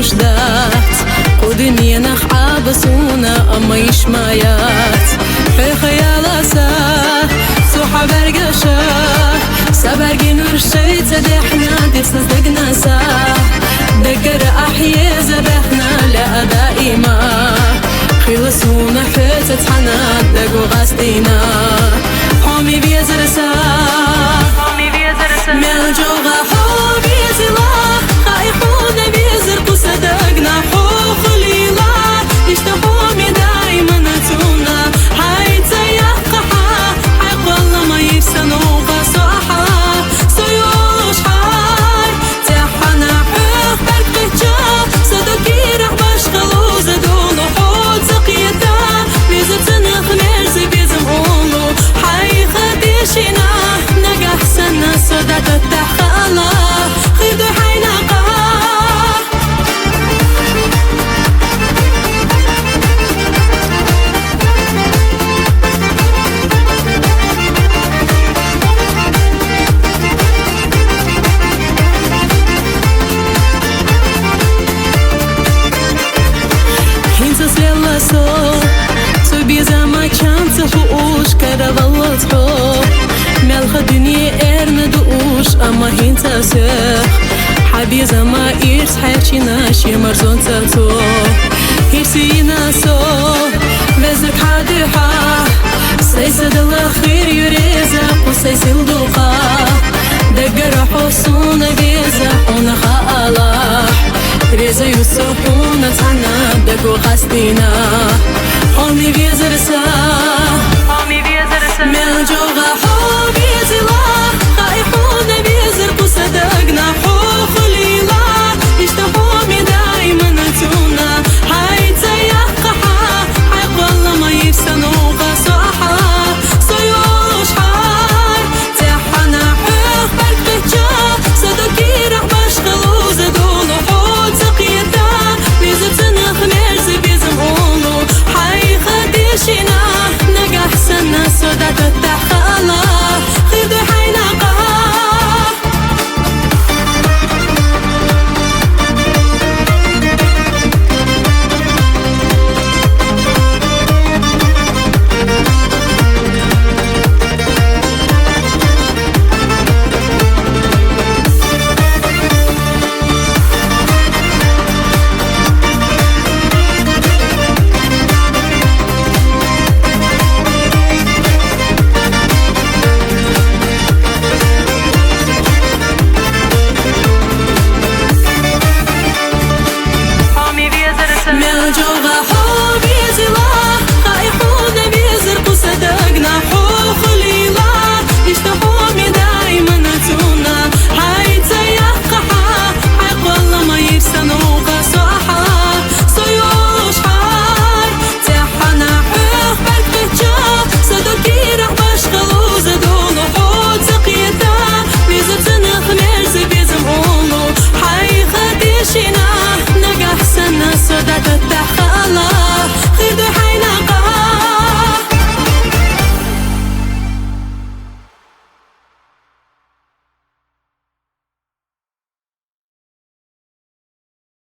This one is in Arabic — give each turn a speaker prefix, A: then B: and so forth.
A: شدات قدني نخ بسونا أما يشمايات في خيال سا سوحة برقشة سبرقي نور الشيط سدحنا دي صدقنا سا دقر أحيي زبحنا لا دائما خلصونا حتت حنا دقو غاستينا حومي بيزر سا ملجوغا حو بيزلا خايفونا بيزر صدقنا حوخ ليلا يشتهومي دايما نتونا حيت يقحا حق والله ما يفسنو قصاحا سيوش حار تحنا حوخ بركتشا صدقي رح بشغلو زدونو حوت سقيتا بيزتنا خميرزي بيزمونو حي خديشنا نقح سنة صدقت التحخالا خيدو حينا أما هينتا سيخ حبيزة ما إيرس حيشي ناشي مرزون تاتو هيرسي ناسو بزك حادحا سيسد الأخير يريزق وسيسل دوقا دقر حصونا بيزق ونخالاح ريزا يوسفونا تانا دقو غاستينا حومي بيزرسا ملجوغا حومي